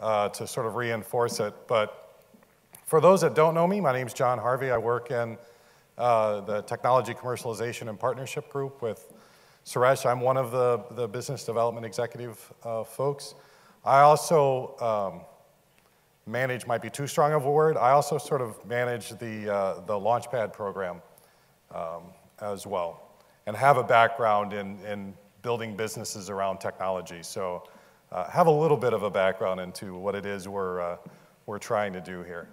to sort of reinforce it. But for those that don't know me, my name's John Harvey. I work in the Technology Commercialization and Partnership Group with Suresh. I'm one of the business development executive folks. I also manage, might be too strong of a word, I also sort of manage the Launchpad program as well, and have a background in building businesses around technology. So have a little bit of a background into what it is we're trying to do here.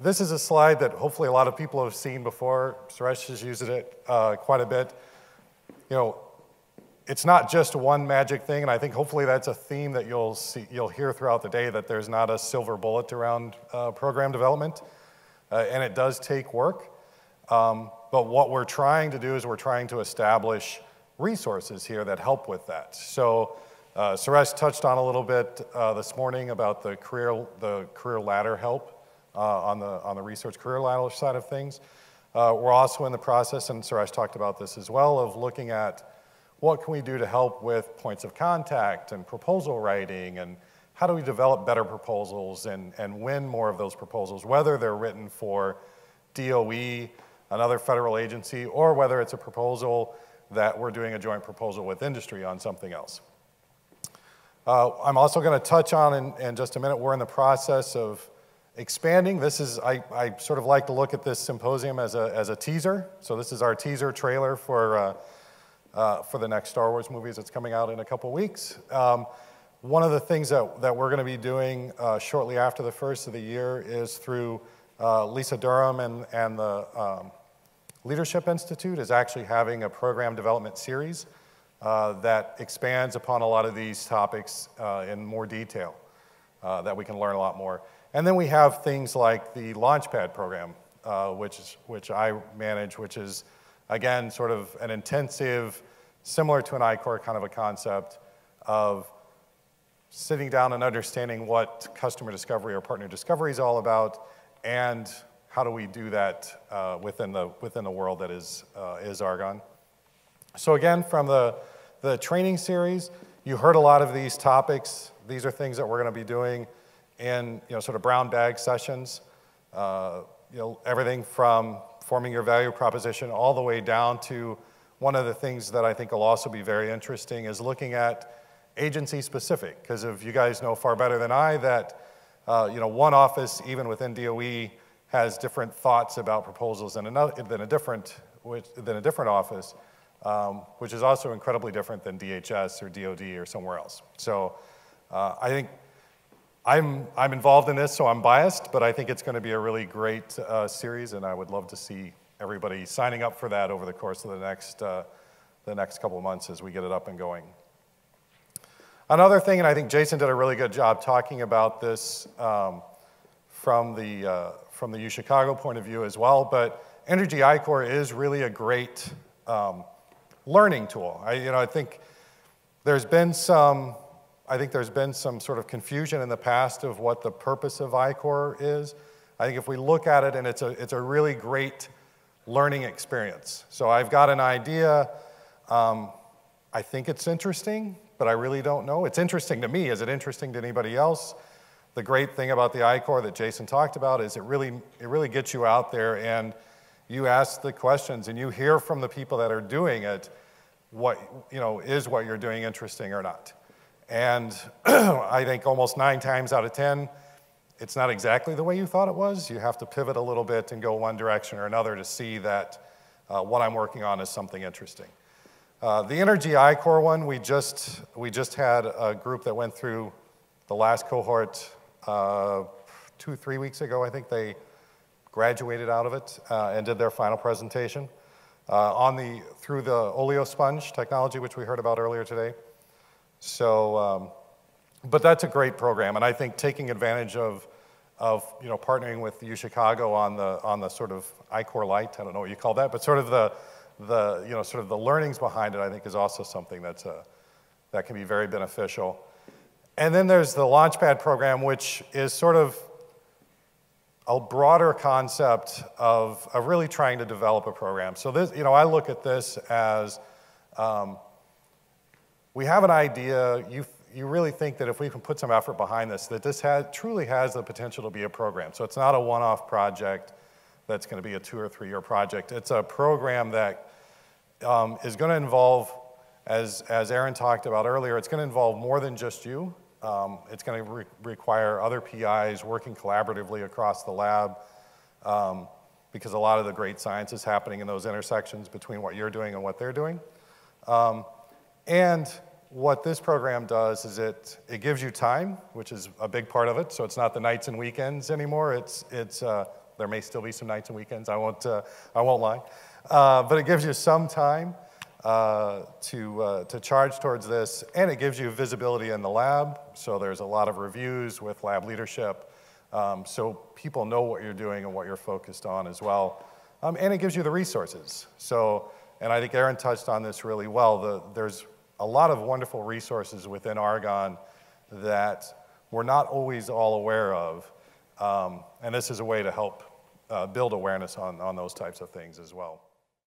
This is a slide that hopefully a lot of people have seen before. Suresh has used it quite a bit. You know, it's not just one magic thing, and I think hopefully that's a theme that you'll hear throughout the day, that there's not a silver bullet around program development, and it does take work. But what we're trying to do is we're trying to establish resources here that help with that. So Suresh touched on a little bit this morning about the career ladder help on the research career ladder side of things. We're also in the process, and Suresh talked about this as well, of looking at what can we do to help with points of contact and proposal writing, and how do we develop better proposals and win more of those proposals, whether they're written for DOE, another federal agency, or whether it's a proposal that we're doing a joint proposal with industry on something else. I'm also going to touch on in just a minute, we're in the process of expanding. This is, I sort of like to look at this symposium as a teaser. So this is our teaser trailer for the next Star Wars movies that's coming out in a couple weeks. One of the things that we're going to be doing shortly after the first of the year is through Lisa Durham and the Leadership Institute is actually having a program development series that expands upon a lot of these topics in more detail, that we can learn a lot more. And then we have things like the Launchpad program, which I manage, which is, again, sort of an intensive, similar to an I-Corps kind of a concept of sitting down and understanding what customer discovery or partner discovery is all about, and how do we do that within the world that is Argonne. So again, from the training series, you heard a lot of these topics. These are things that we're going to be doing in sort of brown bag sessions. Everything from forming your value proposition all the way down to one of the things that I think will also be very interesting is looking at agency specific, because if you guys know far better than I that one office, even within DOE, has different thoughts about proposals than a different office, which is also incredibly different than DHS or DOD or somewhere else. So I think I'm involved in this, so I'm biased, but I think it's going to be a really great series, and I would love to see everybody signing up for that over the course of the next couple of months as we get it up and going. Another thing, and I think Jason did a really good job talking about this from the UChicago point of view as well, but Energy I-Corps is really a great learning tool. I think there's been some sort of confusion in the past of what the purpose of I-Corps is. I think if we look at it, and it's a really great learning experience. So I've got an idea. I think it's interesting, but I really don't know. It's interesting to me. Is it interesting to anybody else? The great thing about the I-Corps that Jason talked about is it really gets you out there and you ask the questions and you hear from the people that are doing it is what you're doing interesting or not. And I think almost 9 times out of 10, it's not exactly the way you thought it was. You have to pivot a little bit and go one direction or another to see that what I'm working on is something interesting. The Energy I-Corps one, we just had a group that went through the last cohort 2-3 weeks ago. I think they graduated out of it and did their final presentation through the oleo sponge technology, which we heard about earlier today. So, but that's a great program, and I think taking advantage of partnering with UChicago on the sort of I-Corps Lite, I don't know what you call that, but sort of the learnings behind it, I think is also something that can be very beneficial. And then there's the Launchpad program, which is sort of a broader concept of really trying to develop a program. So this, I look at this as we have an idea. you really think that if we can put some effort behind this, that this truly has the potential to be a program. So it's not a one-off project that's going to be a 2 or 3 year project. It's a program that is going to involve, as Aaron talked about earlier, it's going to involve more than just you. It's going to require other PIs working collaboratively across the lab, because a lot of the great science is happening in those intersections between what you're doing and what they're doing. And what this program does is it gives you time, which is a big part of it. So it's not the nights and weekends anymore. There may still be some nights and weekends. I won't lie, but it gives you some time to charge towards this, and it gives you visibility in the lab. So there's a lot of reviews with lab leadership, so people know what you're doing and what you're focused on as well. And it gives you the resources. So, and I think Aaron touched on this really well. There's a lot of wonderful resources within Argonne that we're not always all aware of, and this is a way to help build awareness on those types of things as well.